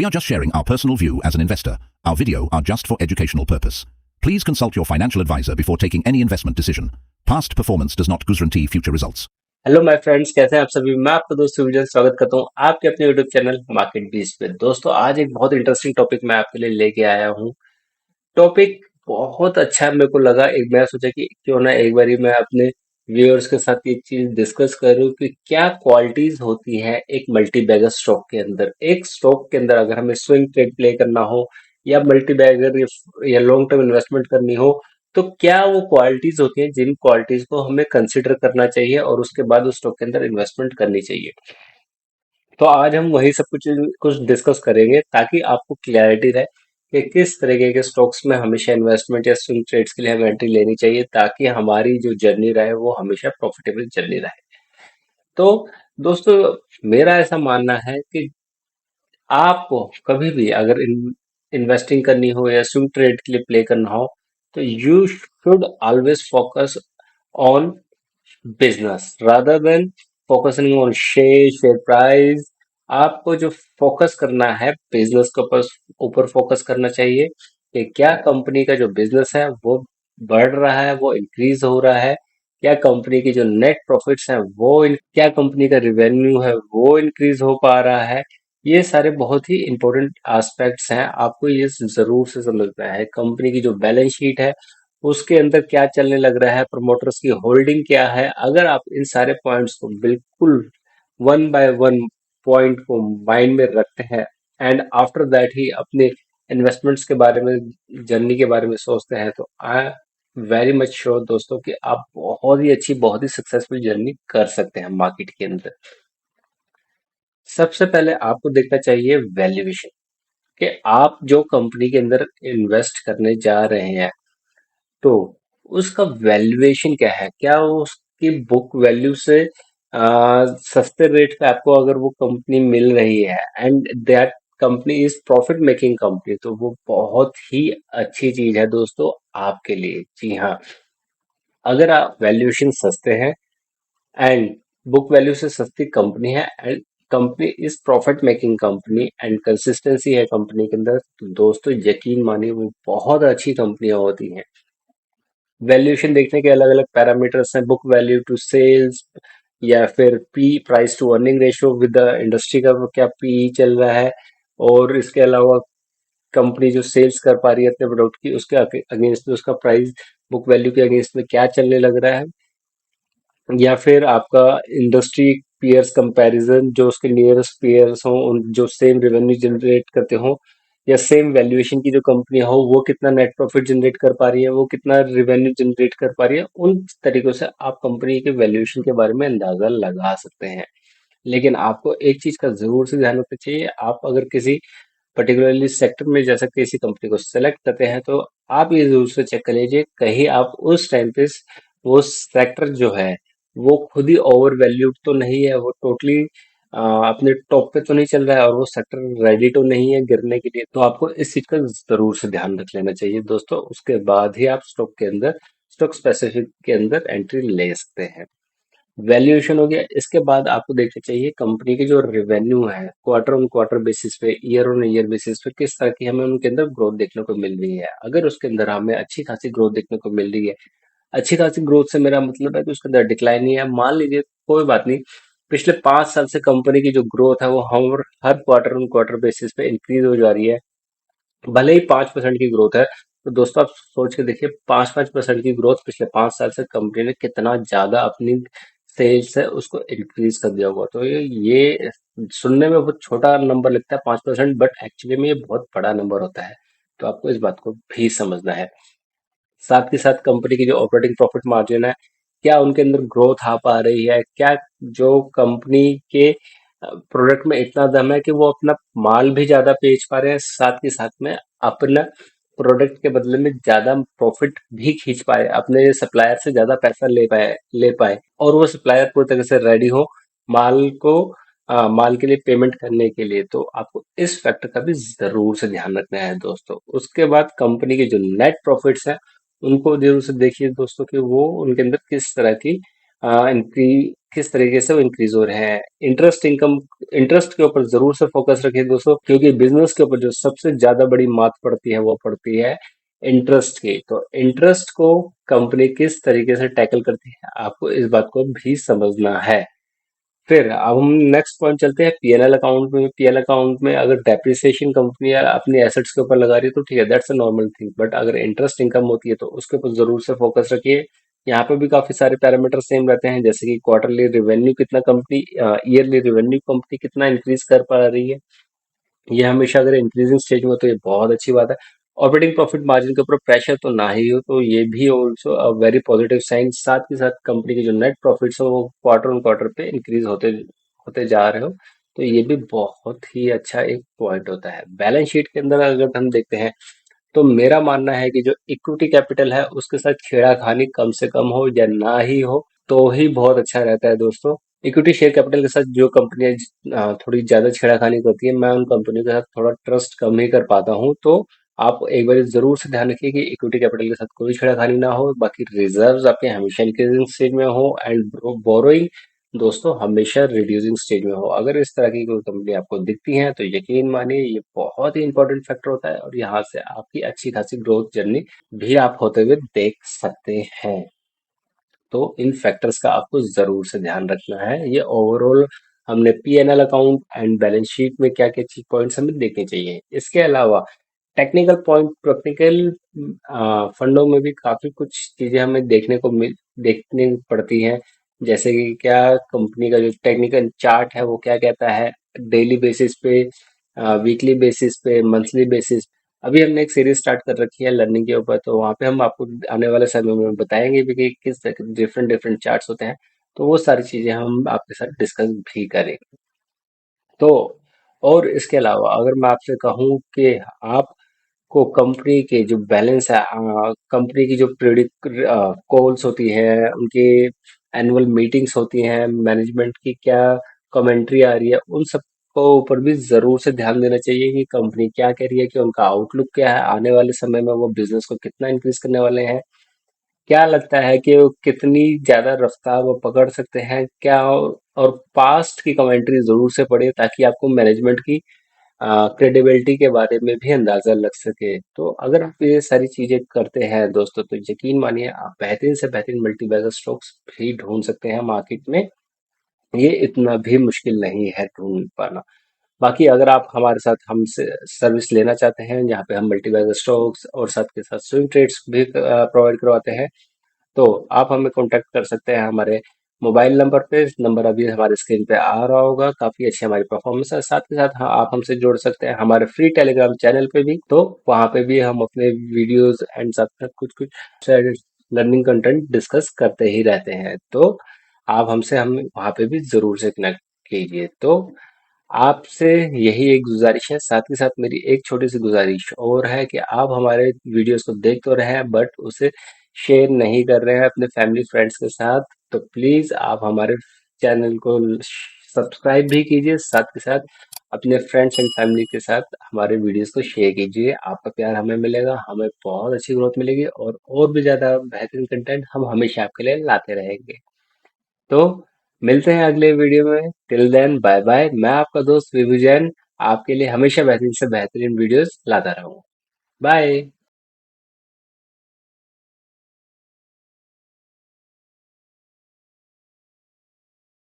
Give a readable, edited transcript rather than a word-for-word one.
We are just sharing our personal view as an investor. Our video are just for educational purpose. Please consult your financial advisor before taking any investment decision. Past performance does not guarantee future results. Hello my friends, कैसे हैं आप सभी। मैं आपका दोस्त सुविजन स्वागत करता हूं आपके अपने यूट्यूब चैनल मार्केट बीस पे। दोस्तों, आज एक बहुत इंटरेस्टिंग टॉपिक मैं आपके लिए लेके आया हूं। टॉपिक बहुत अच्छा मेरे को लगा। एक मैं सोचा कि क्यों ना एक बारी मैं अपने व्यूअर्स के साथ ये चीज डिस्कस करूं कि क्या क्वालिटीज होती है एक मल्टी बैगर स्टॉक के अंदर। एक स्टॉक के अंदर अगर हमें स्विंग ट्रेड प्ले करना हो या मल्टी बैगर या लॉन्ग टर्म इन्वेस्टमेंट करनी हो, तो क्या वो क्वालिटीज होती हैं जिन क्वालिटीज को हमें कंसिडर करना चाहिए और उसके बाद उस स्टॉक के अंदर इन्वेस्टमेंट करनी चाहिए। तो आज हम वही सब कुछ कुछ डिस्कस करेंगे ताकि आपको क्लैरिटी रहे कि किस तरीके के स्टॉक्स में हमेशा इन्वेस्टमेंट या स्विंग ट्रेड्स के लिए हमें एंट्री लेनी चाहिए, ताकि हमारी जो जर्नी रहे वो हमेशा प्रॉफिटेबल जर्नी रहे। तो दोस्तों, मेरा ऐसा मानना है कि आपको कभी भी अगर इन्वेस्टिंग करनी हो या स्विंग ट्रेड के लिए प्ले करना हो, तो you should always focus on business rather than focusing on share price. आपको जो फोकस करना है बिजनेस के ऊपर ऊपर फोकस करना चाहिए कि क्या कंपनी का जो बिजनेस है वो बढ़ रहा है, वो इंक्रीज हो रहा है, क्या कंपनी की जो नेट प्रॉफिट्स हैं क्या कंपनी का रिवेन्यू है वो इंक्रीज हो पा रहा है। ये सारे बहुत ही इंपॉर्टेंट एस्पेक्ट्स हैं, आपको ये जरूर से समझना है। कंपनी की जो बैलेंस शीट है उसके अंदर क्या चलने लग रहा है, प्रमोटर्स की होल्डिंग क्या है। अगर आप इन सारे पॉइंट्स को बिल्कुल वन बाय वन पॉइंट को माइंड में रखते हैं एंड आफ्टर दैट ही अपने इन्वेस्टमेंट्स के बारे में, जर्नी के बारे में सोचते हैं, तो आई वेरी मच श्योर दोस्तों कि आप बहुत ही अच्छी, बहुत ही सक्सेसफुल जर्नी कर सकते हैं मार्केट के अंदर। सबसे पहले आपको देखना चाहिए वैल्यूएशन, कि आप जो कंपनी के अंदर इन्वेस्ट करने जा रहे हैं तो उसका वैल्यूएशन क्या है। क्या वो उसकी बुक वैल्यू से सस्ते रेट पे आपको अगर वो कंपनी मिल रही है and that company is profit making company, तो वो बहुत ही अच्छी चीज है दोस्तों आपके लिए। जी हाँ, अगर आप वैल्यूएशन सस्ते हैं एंड बुक वैल्यू से सस्ती कंपनी है and company is profit making company and consistency है कंपनी के अंदर, तो दोस्तों यकीन मानिए वो बहुत अच्छी कंपनियां होती हैं। वैल्यूएशन देखने के अलग अलग पैरामीटर्स हैं, बुक वैल्यू टू सेल्स या फिर P price to earning ratio with the industry का क्या पी चल रहा है, और इसके अलावा कंपनी जो सेल्स कर पा रही है अपने प्रोडक्ट की उसके अगेंस्ट में उसका प्राइस बुक वैल्यू के अगेंस्ट में क्या चलने लग रहा है, या फिर आपका इंडस्ट्री पीयर्स कंपैरिजन, जो उसके नियरेस्ट पीयर्स हों उन जो सेम रेवेन्यू जनरेट करते हो या सेम वैल्यूएशन की जो कंपनी हो वो कितना नेट प्रॉफिट जनरेट कर पा रही है, वो कितना रेवेन्यू जनरेट कर पा रही है। उन तरीकों से आप कंपनी के वैल्यूएशन के बारे में अंदाजा लगा सकते हैं। लेकिन आपको एक चीज का जरूर से ध्यान रखना चाहिए, आप अगर किसी पर्टिकुलरली सेक्टर में जैसे किसी कंपनी को सेलेक्ट करते हैं तो आप ये जरूर से चेक कर लीजिए कहीं आप उस टाइम पे वो सेक्टर जो है वो खुद ही ओवर वैल्यूड तो नहीं है, वो टोटली अपने टॉप पे तो नहीं चल रहा है और वो सेक्टर रेडी तो नहीं है गिरने के लिए। तो आपको इस चीज का जरूर से ध्यान रख लेना चाहिए दोस्तों, उसके बाद ही आप स्टॉक के अंदर, स्टॉक स्पेसिफिक के अंदर एंट्री ले सकते हैं। वैल्यूएशन हो गया, इसके बाद आपको देखना चाहिए कंपनी की जो रेवेन्यू है क्वार्टर ऑन क्वार्टर बेसिस पे, ईयर ऑन ईयर बेसिस पे किस तरह की हमें उनके अंदर ग्रोथ देखने को मिल रही है। अगर उसके अंदर हमें अच्छी खासी ग्रोथ देखने को मिल रही है, अच्छी खासी ग्रोथ से मेरा मतलब है कि उसके अंदर डिक्लाइन नहीं है, मान लीजिए कोई बात नहीं, पिछले 5 साल से कंपनी की जो ग्रोथ है वो हम हर क्वार्टर ऑन क्वार्टर बेसिस पे इंक्रीज हो जा रही है, भले ही 5% की ग्रोथ है। तो दोस्तों आप सोच के देखिए 5-5% की ग्रोथ पिछले 5 साल से कंपनी ने कितना ज्यादा अपनी सेल्स है उसको इंक्रीज कर दिया होगा। तो ये सुनने में बहुत छोटा नंबर लगता है 5%, बट एक्चुअली में ये बहुत बड़ा नंबर होता है। तो आपको इस बात को भी समझना है। साथ के साथ कंपनी की जो ऑपरेटिंग प्रॉफिट मार्जिन है, क्या उनके अंदर ग्रोथ आ पा रही है, क्या जो कंपनी के प्रोडक्ट में इतना दम है कि वो अपना माल भी ज्यादा बेच पा रहे हैं, साथ के साथ में अपना प्रोडक्ट के बदले में ज्यादा प्रॉफिट भी खींच पाए, अपने सप्लायर से ज्यादा पैसा ले पाए और वो सप्लायर पूरी तरह से रेडी हो माल को माल के लिए पेमेंट करने के लिए। तो आपको इस फैक्टर का भी जरूर से ध्यान रखना है दोस्तों। उसके बाद कंपनी के जो नेट प्रॉफिट्स हैं उनको जरूर से देखिए दोस्तों कि वो उनके अंदर किस तरह की किस तरीके से वो इंक्रीज हो रहे हैं। इंटरेस्ट इनकम, इंटरेस्ट के ऊपर जरूर से फोकस रखिए दोस्तों, क्योंकि बिजनेस के ऊपर जो सबसे ज्यादा बड़ी मात पड़ती है वो पड़ती है इंटरेस्ट की। तो इंटरेस्ट को कंपनी किस तरीके से टैकल करती है, आपको इस बात को भी समझना है। फिर अब हम नेक्स्ट पॉइंट चलते हैं पीएनएल अकाउंट में। पीएनएल अकाउंट में अगर डेप्रिसिएशन कंपनी अपनी एसेट्स के ऊपर लगा रही है तो ठीक है, that's a normal thing. But अगर इंटरेस्ट इनकम होती है तो उसके ऊपर जरूर से फोकस रखिए। यहाँ पे भी काफी सारे पैरामीटर सेम रहते हैं, जैसे कि क्वार्टरली रेवेन्यू कितना कंपनी, ईयरली रेवेन्यू कंपनी कितना इंक्रीज कर पा रही है। ये हमेशा अगर इंक्रीजिंग स्टेज में हो तो ये बहुत अच्छी बात है। ऑपरेटिंग प्रॉफिट मार्जिन के ऊपर प्रेशर तो ना ही हो तो ये भी also a very positive sign. साथ के साथ कंपनी के जो नेट प्रॉफिट्स हो वो क्वार्टर ऑन क्वार्टर पे इंक्रीज होते होते जा रहे हो, तो ये भी बहुत ही अच्छा एक पॉइंट होता है। बैलेंस शीट के अंदर अगर हम देखते हैं तो मेरा मानना है कि जो इक्विटी कैपिटल है उसके साथ छेड़ाखानी कम से कम हो या ना ही हो तो ही बहुत अच्छा रहता है दोस्तों। इक्विटी शेयर कैपिटल के साथ जो कंपनियां थोड़ी ज्यादा छेड़ाखानी करती है, मैं उन कंपनियों के साथ थोड़ा ट्रस्ट कम ही कर पाता हूँ। तो आप एक बार जरूर से ध्यान रखिए कि इक्विटी कैपिटल के साथ कोई छेड़ाखानी ना हो, बाकी रिजर्व्स आपके हमेशा इंक्रीजिंग स्टेज में हो एंड बोरोइंग दोस्तों हमेशा रिड्यूसिंग स्टेज में हो। अगर इस तरह की कोई कंपनी आपको दिखती है तो यकीन मानिए ये बहुत ही इंपॉर्टेंट फैक्टर होता है और यहाँ से आपकी अच्छी खासी ग्रोथ जर्नी भी आप होते हुए देख सकते हैं। तो इन फैक्टर्स का आपको जरूर से ध्यान रखना है। ये ओवरऑल हमने PNL account and balance sheet में क्या क्या चीज पॉइंट्स हमें देखने चाहिए। इसके अलावा टेक्निकल पॉइंट, टेक्निकल फंडों में भी काफी कुछ चीजें हमें देखने पड़ती हैं। जैसे कि क्या कंपनी का जो टेक्निकल चार्ट है वो क्या कहता है, डेली बेसिस पे, वीकली बेसिस पे, मंथली बेसिस। अभी हमने एक सीरीज स्टार्ट कर रखी है लर्निंग के ऊपर, तो वहाँ पे हम आपको आने वाले समय में बताएंगे भी कि किस डिफरेंट डिफरेंट चार्ट्स होते हैं। तो वो सारी चीजें हम आपके साथ डिस्कस भी करेंगे। तो और इसके अलावा अगर मैं आपसे कहूँ कि आप को कंपनी के जो बैलेंस है, कंपनी की जो प्रेडिक्ट कॉल्स होती है, उनके एनुअल मीटिंग्स होती हैं, मैनेजमेंट की क्या कमेंट्री आ रही है, उन सब को ऊपर भी जरूर से ध्यान देना चाहिए कि कंपनी क्या कह रही है, कि उनका आउटलुक क्या है, आने वाले समय में वो बिजनेस को कितना इंक्रीज करने वाले हैं। क्या लगता है कि वो कितनी ज्यादा रफ्तार वो पकड़ सकते हैं क्या, और पास्ट की कमेंट्री जरूर से पढ़े ताकि आपको मैनेजमेंट की क्रेडिबिलिटी के बारे में भी अंदाजा लग सके। तो अगर आप ये सारी चीजें करते हैं दोस्तों तो यकीन मानिए आप बेहतरीन से बेहतरीन मल्टीबैगर स्टॉक्स भी ढूंढ सकते हैं मार्केट में। ये इतना भी मुश्किल नहीं है ढूंढ पाना। बाकी अगर आप हमारे साथ हमसे सर्विस लेना चाहते हैं जहाँ पे हम मल्टीबैगर स्टॉक्स और साथ के साथ स्विंग ट्रेड्स भी प्रोवाइड करवाते हैं, तो आप हमें कांटेक्ट कर सकते हैं हमारे मोबाइल नंबर पे। नंबर अभी हमारे स्क्रीन पे आ रहा होगा। काफी अच्छी हमारी परफॉर्मेंस है। साथ के साथ हाँ, आप हमसे जुड़ सकते हैं हमारे फ्री टेलीग्राम चैनल पे भी, तो वहाँ पे भी हम अपने वीडियोस एंड साथ साथ कुछ कुछ लर्निंग कंटेंट डिस्कस करते ही रहते हैं। तो आप हमसे हम वहाँ पे भी जरूर से कनेक्ट कीजिए। तो आपसे यही एक गुजारिश है, साथ ही साथ मेरी एक छोटी सी गुजारिश और है कि आप हमारे वीडियोस को देख तो रहे हैं बट उसे शेयर नहीं कर रहे हैं अपने फैमिली फ्रेंड्स के साथ। तो प्लीज आप हमारे चैनल को सब्सक्राइब भी कीजिए, साथ के साथ अपने फ्रेंड्स एंड फैमिली के साथ हमारे वीडियोस को शेयर कीजिए। आपका प्यार हमें मिलेगा, हमें बहुत अच्छी ग्रोथ मिलेगी और भी ज्यादा बेहतरीन कंटेंट हम हमेशा आपके लिए लाते रहेंगे। तो मिलते हैं अगले वीडियो में। Till then bye bye. मैं आपका दोस्त विभू जैन आपके लिए हमेशा बेहतरीन से बेहतरीन वीडियोस लाता रहूंगा। बाय।